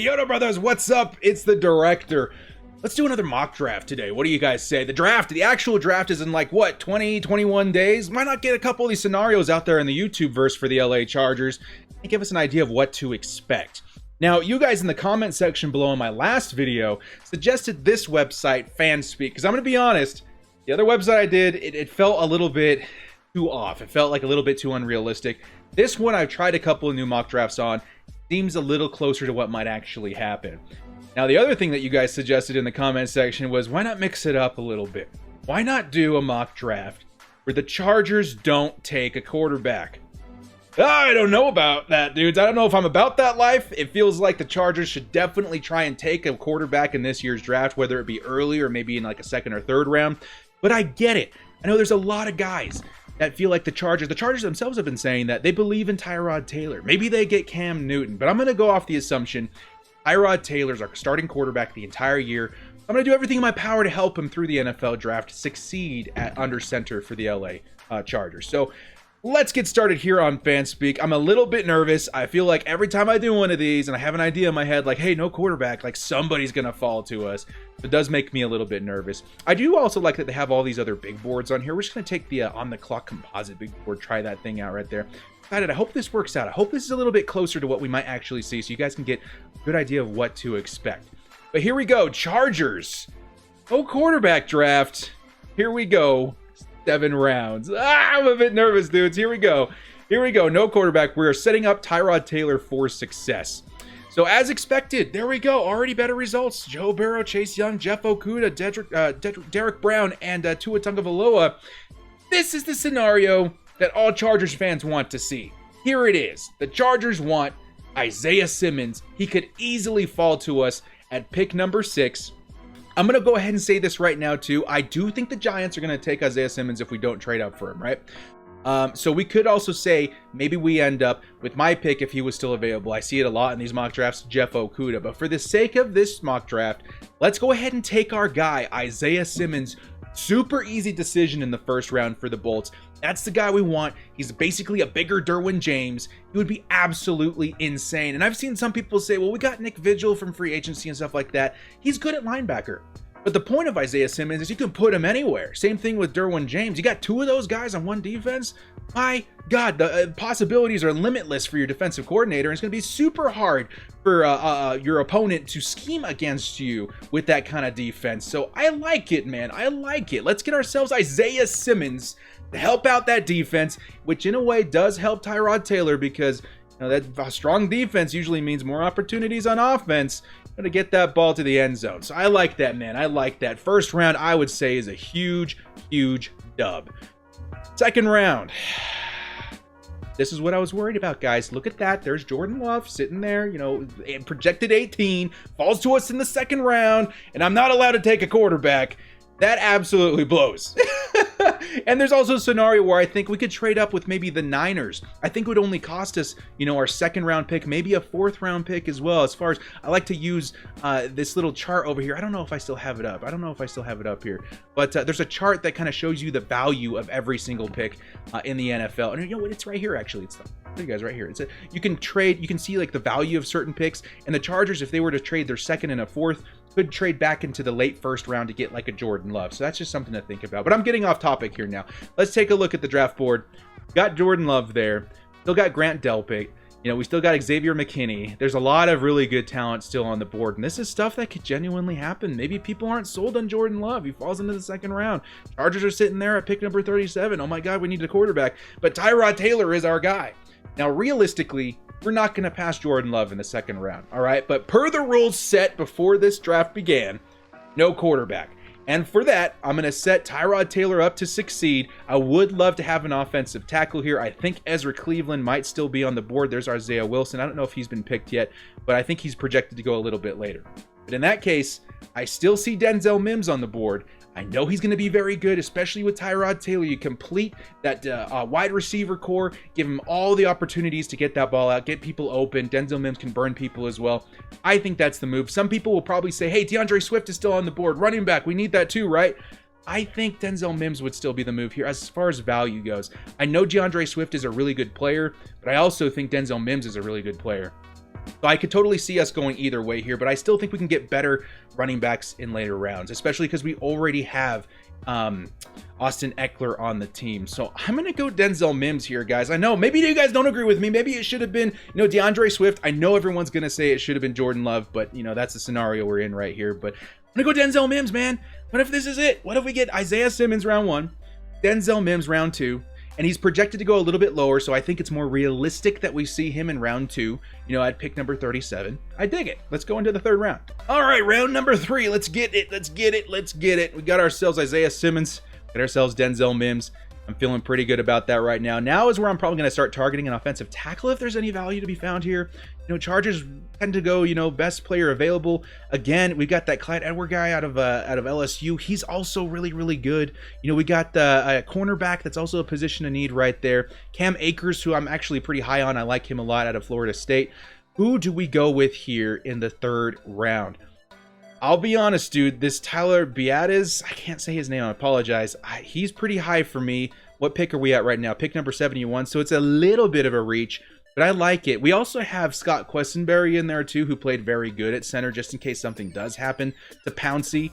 Yoda brothers, what's up? It's the director. Let's do another mock draft today. What do you guys say? The actual draft is in like, what, 20, 21 days? Why not get a couple of these scenarios out there in the YouTube verse for the LA Chargers and give us an idea of what to expect? Now, you guys in the comment section below in my last video suggested this website, Fanspeak, because I'm going to be honest, the other website I did, it felt a little bit too off. It felt like a little bit too unrealistic. This one I've tried a couple of new mock drafts on. Seems a little closer to what might actually happen. Now, the other thing that you guys suggested in the comment section was, why not mix it up a little bit? Why not do a mock draft where the Chargers don't take a quarterback? I don't know about that, dudes. I don't know if I'm about that life. It feels like the Chargers should definitely try and take a quarterback in this year's draft, whether it be early or maybe in like a second or third round. But I get it. I know there's a lot of guys that feel like the Chargers themselves have been saying that they believe in Tyrod Taylor. Maybe they get Cam Newton, but I'm going to go off the assumption Tyrod Taylor's our starting quarterback the entire year. I'm going to do everything in my power to help him through the NFL draft succeed at under center for the LA Chargers. So let's get started here on Fanspeak. I'm a little bit nervous. I feel like every time I do one of these and I have an idea in my head like, hey, no quarterback, like somebody's going to fall to us. It does make me a little bit nervous. I do also like that they have all these other big boards on here. We're just going to take the on-the-clock composite big board, try that thing out right there. I hope this works out. I hope this is a little bit closer to what we might actually see so you guys can get a good idea of what to expect. But here we go. Chargers. No quarterback draft. Here we go. 7 rounds. I'm a bit nervous, dudes. Here we go. Here we go. No quarterback. We're setting up Tyrod Taylor for success. So as expected, there we go. Already better results. Joe Burrow, Chase Young, Jeff Okudah, Derek Brown, and Tua Tagovailoa. This is the scenario that all Chargers fans want to see. Here it is. The Chargers want Isaiah Simmons. He could easily fall to us at pick number 6. I'm going to go ahead and say this right now, too. I do think the Giants are going to take Isaiah Simmons if we don't trade up for him, right? So we could also say maybe we end up with my pick if he was still available. I see it a lot in these mock drafts, Jeff Okudah. But for the sake of this mock draft, let's go ahead and take our guy, Isaiah Simmons. Super easy decision in the first round for the Bolts. That's the guy we want. He's basically a bigger Derwin James. He would be absolutely insane. And I've seen some people say, well, we got Nick Vigil from free agency and stuff like that. He's good at linebacker. But the point of Isaiah Simmons is you can put him anywhere. Same thing with Derwin James. You got 2 of those guys on one defense. My God, the possibilities are limitless for your defensive coordinator. And it's going to be super hard for your opponent to scheme against you with that kind of defense. So I like it, man. I like it. Let's get ourselves Isaiah Simmons to help out that defense, which in a way does help Tyrod Taylor because that strong defense usually means more opportunities on offense to get that ball to the end zone. So I like that, man. I like that. First round, I would say, is a huge, huge dub. Second round. This is what I was worried about, guys. Look at that. There's Jordan Love sitting there, projected 18, falls to us in the second round, and I'm not allowed to take a quarterback. That absolutely blows. And there's also a scenario where I think we could trade up with maybe the Niners. I think it would only cost us, our second round pick, maybe a 4th round pick as well. As far as I like to use this little chart over here. I don't know if I still have it up. Here. But there's a chart that kind of shows you the value of every single pick in the NFL. And you know what? It's right here, actually. It's you guys right here. You can trade. You can see like the value of certain picks. And the Chargers, if they were to trade their 2nd and a 4th, could trade back into the late 1st round to get like a Jordan Love. So that's just something to think about. But I'm getting off topic here now. Let's take a look at the draft board. Got Jordan Love there. Still got Grant Delpit. We still got Xavier McKinney. There's a lot of really good talent still on the board. And this is stuff that could genuinely happen. Maybe people aren't sold on Jordan Love. He falls into the 2nd round. Chargers are sitting there at pick number 37. Oh my God, we need a quarterback. But Tyrod Taylor is our guy. Now, realistically, we're not going to pass Jordan Love in the 2nd round, all right? But per the rules set before this draft began, no quarterback. And for that, I'm going to set Tyrod Taylor up to succeed. I would love to have an offensive tackle here. I think Ezra Cleveland might still be on the board. There's Isaiah Wilson. I don't know if he's been picked yet, but I think he's projected to go a little bit later. But in that case, I still see Denzel Mims on the board. I know he's going to be very good, especially with Tyrod Taylor. You complete that wide receiver core, give him all the opportunities to get that ball out, get people open. Denzel Mims can burn people as well. I think that's the move. Some people will probably say, hey, DeAndre Swift is still on the board. Running back, we need that too, right? I think Denzel Mims would still be the move here as far as value goes. I know DeAndre Swift is a really good player, but I also think Denzel Mims is a really good player. So I could totally see us going either way here, but I still think we can get better running backs in later rounds, especially because we already have Austin Eckler on the team. So I'm going to go Denzel Mims here, guys. I know maybe you guys don't agree with me. Maybe it should have been, DeAndre Swift. I know everyone's going to say it should have been Jordan Love, but, that's the scenario we're in right here. But I'm going to go Denzel Mims, man. What if this is it? What if we get Isaiah Simmons round 1, Denzel Mims round 2, and he's projected to go a little bit lower, so I think it's more realistic that we see him in round 2, at pick number 37. I dig it. Let's go into the 3rd round. All right, round number 3. Let's get it. Let's get it. Let's get it. We got ourselves Isaiah Simmons. Got ourselves Denzel Mims. I'm feeling pretty good about that right now. Now is where I'm probably going to start targeting an offensive tackle if there's any value to be found here. Chargers tend to go, best player available. Again, we got that Clyde Edwards guy out of LSU. He's also really, really good. We got a cornerback that's also a position of need right there. Cam Akers, who I'm actually pretty high on. I like him a lot out of Florida State. Who do we go with here in the 3rd round? I'll be honest, dude. This Tyler Biadasz, I can't say his name. I apologize. He's pretty high for me. What pick are we at right now? Pick number 71. So it's a little bit of a reach, but I like it. We also have Scott Quessenberry in there too, who played very good at center, just in case something does happen to Pouncey.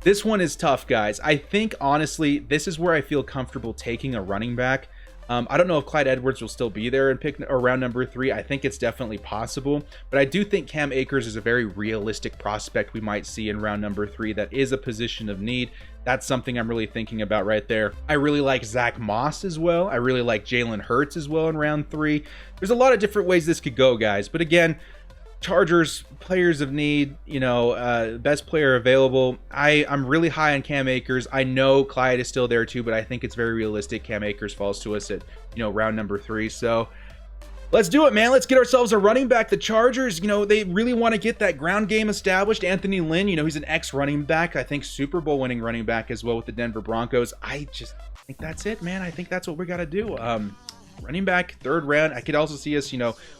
This one is tough, guys. I think, honestly, this is where I feel comfortable taking a running back. I don't know if Clyde Edwards will still be there in round number 3. I think it's definitely possible, but I do think Cam Akers is a very realistic prospect we might see in round number 3. That is a position of need. That's something I'm really thinking about right there. I really like Zach Moss as well. I really like Jalen Hurts as well in round 3. There's a lot of different ways this could go, guys, but again, Chargers, players of need, best player available. I'm really high on Cam Akers. I know Clyde is still there too, but I think it's very realistic Cam Akers falls to us at, round number 3. So let's do it, man. Let's get ourselves a running back. The Chargers, they really want to get that ground game established. Anthony Lynn, he's an ex-running back. I think Super Bowl winning running back as well with the Denver Broncos. I just think that's it, man. I think that's what we got to do. Running back, 3rd round. I could also see us,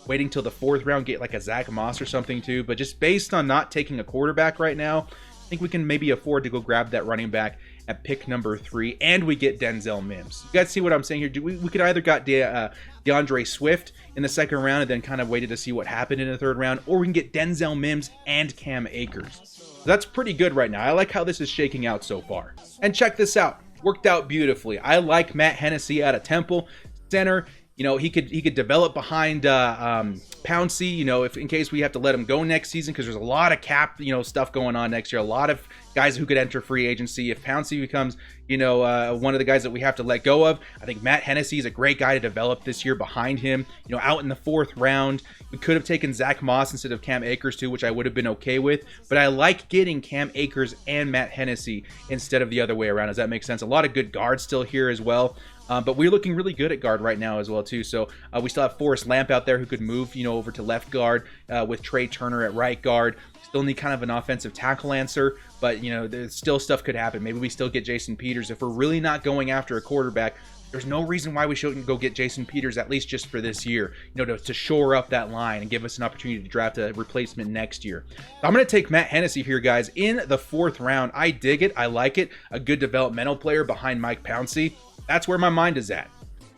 waiting till the 4th round, get like a Zach Moss or something too. But just based on not taking a quarterback right now, I think we can maybe afford to go grab that running back at pick number 3, and we get Denzel Mims. You guys see what I'm saying here? We could either got DeAndre Swift in the 2nd round and then kind of waited to see what happened in the 3rd round, or we can get Denzel Mims and Cam Akers. So that's pretty good right now. I like how this is shaking out so far. And check this out. Worked out beautifully. I like Matt Hennessy out of Temple. Center, he could develop behind Pouncey, if in case we have to let him go next season, because there's a lot of cap, stuff going on next year. A lot of guys who could enter free agency. If Pouncey becomes, one of the guys that we have to let go of, I think Matt Hennessy is a great guy to develop this year behind him. Out in the 4th round, we could have taken Zach Moss instead of Cam Akers too, which I would have been okay with. But I like getting Cam Akers and Matt Hennessy instead of the other way around. Does that make sense? A lot of good guards still here as well. But we're looking really good at guard right now as well too. So we still have Forrest Lamp out there who could move, over to left guard with Trey Turner at right guard. Still need kind of an offensive tackle answer, but there's still stuff could happen. Maybe we still get Jason Peters. If we're really not going after a quarterback, there's no reason why we shouldn't go get Jason Peters, at least just for this year, to shore up that line and give us an opportunity to draft a replacement next year. So I'm going to take Matt Hennessy here, guys, in the 4th round. I dig it. I like it. A good developmental player behind Mike Pouncey. That's where my mind is at.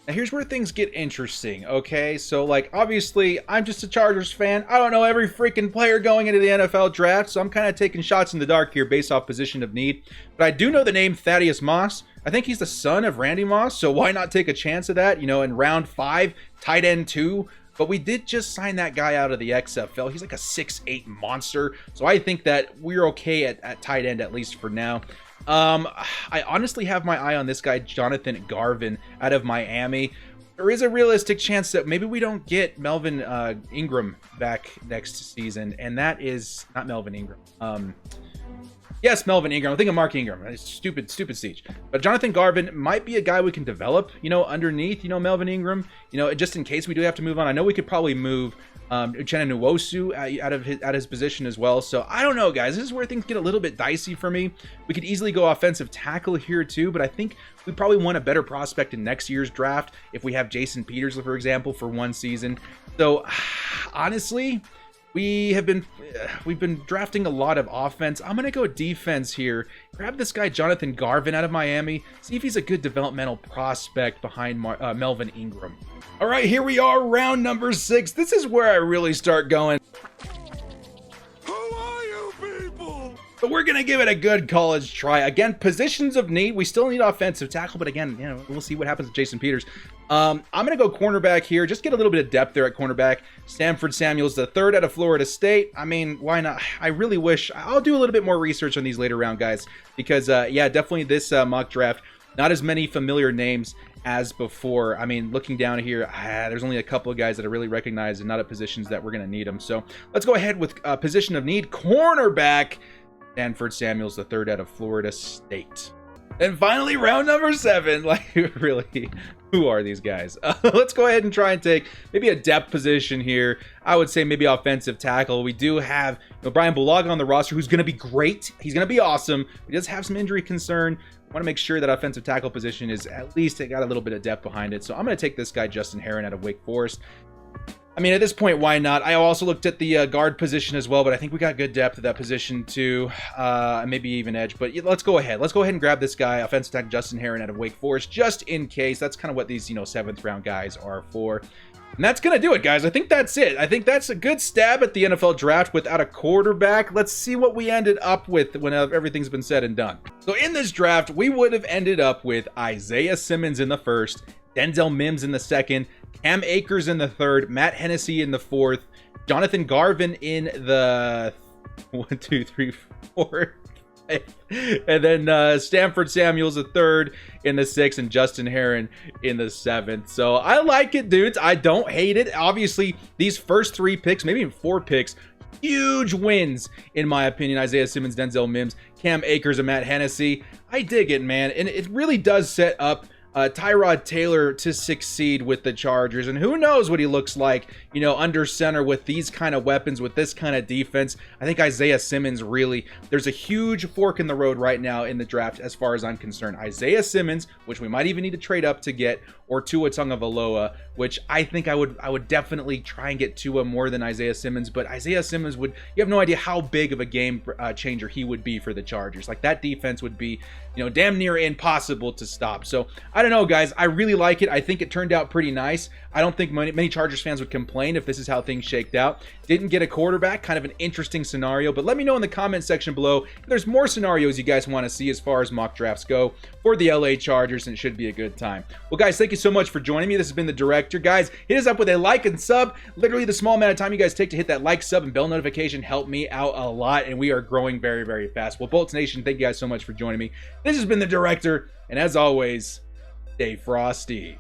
Now here's where things get interesting, okay? So obviously I'm just a Chargers fan. I don't know every freaking player going into the NFL draft, so I'm kind of taking shots in the dark here based off position of need. But I do know the name Thaddeus Moss. I think he's the son of Randy Moss, so why not take a chance of that, in round 5, tight end 2. But we did just sign that guy out of the XFL. He's like a 6'8" monster, so I think that we're okay at tight end, at least for now. I honestly have my eye on this guy, Jonathan Garvin, out of Miami. There is a realistic chance that maybe we don't get Melvin Ingram back next season, and that is not Melvin Ingram. Yes, Melvin Ingram. I think of Mark Ingram. It's stupid siege. But Jonathan Garvin might be a guy we can develop, underneath, Melvin Ingram, just in case we do have to move on. I know we could probably move Uchenna Nwosu out of his position as well. So I don't know, guys. This is where things get a little bit dicey for me. We could easily go offensive tackle here too, but I think we probably want a better prospect in next year's draft if we have Jason Peters, for example, for one season. So honestly, we've been drafting a lot of offense. I'm gonna go defense here. Grab this guy Jonathan Garvin out of Miami. See if he's a good developmental prospect behind Melvin Ingram. All right, here we are, round number 6. This is where I really start going. Who are you people? But we're going to give it a good college try. Again, positions of need. We still need offensive tackle, but again, you know, we'll see what happens with Jason Peters. I'm going to go cornerback here. Just get a little bit of depth there at cornerback. Stanford Samuels, the third out of Florida State. I mean, why not? I really wish. I'll do a little bit more research on these later round guys because, yeah, definitely this mock draft, not as many familiar names as before. I mean, looking down here, there's only a couple of guys that I really recognize and not at positions that we're going to need them. So let's go ahead with position of need, cornerback. Stanford Samuels, the third out of Florida State. And finally, round number 7. Like, really, who are these guys? Let's go ahead and try and take maybe a depth position here. I would say maybe offensive tackle. We do have Brian Bulaga on the roster, who's going to be great. He's going to be awesome. He does have some injury concern. I want to make sure that offensive tackle position is at least got a little bit of depth behind it. So I'm going to take this guy, Justin Herron, out of Wake Forest. I mean, at this point, why not? I also looked at the guard position as well, but I think we got good depth at that position too. Maybe even edge, but let's go ahead. Let's go ahead and grab this guy, offensive tackle Justin Herron out of Wake Forest, just in case. That's kind of what these, 7th round guys are for. And that's going to do it, guys. I think that's it. I think that's a good stab at the NFL draft without a quarterback. Let's see what we ended up with when everything's been said and done. So in this draft, we would have ended up with Isaiah Simmons in the 1st, Denzel Mims in the 2nd, Cam Akers in the 3rd, Matt Hennessy in the 4th, Jonathan Garvin in the 1, 2, 3, 4, 5, and then Stanford Samuels the 3rd in the 6th, and Justin Herron in the 7th. So I like it, dudes. I don't hate it. Obviously, these first 3 picks, maybe even 4 picks, huge wins, in my opinion. Isaiah Simmons, Denzel Mims, Cam Akers, and Matt Hennessy. I dig it, man. And it really does set up Tyrod Taylor to succeed with the Chargers, and who knows what he looks like, under center with these kind of weapons, with this kind of defense. I think Isaiah Simmons really, there's a huge fork in the road right now in the draft as far as I'm concerned. Isaiah Simmons, which we might even need to trade up to get, or Tua Tagovailoa, which I think I would definitely try and get Tua more than Isaiah Simmons, but Isaiah Simmons you have no idea how big of a game changer he would be for the Chargers. Like, that defense would be, damn near impossible to stop. So I don't know, guys. I really like it. I think it turned out pretty nice. I don't think many Chargers fans would complain if this is how things shaked out. Didn't get a quarterback, kind of an interesting scenario, but let me know in the comment section below if there's more scenarios you guys want to see as far as mock drafts go for the LA Chargers, and it should be a good time. Well, guys, thank you so much for joining me. This has been The Director. Guys, hit us up with a like and sub. Literally, the small amount of time you guys take to hit that like, sub, and bell notification help me out a lot, and we are growing very, very fast. Well, Bolts Nation, thank you guys so much for joining me. This has been The Director, and as always, stay frosty.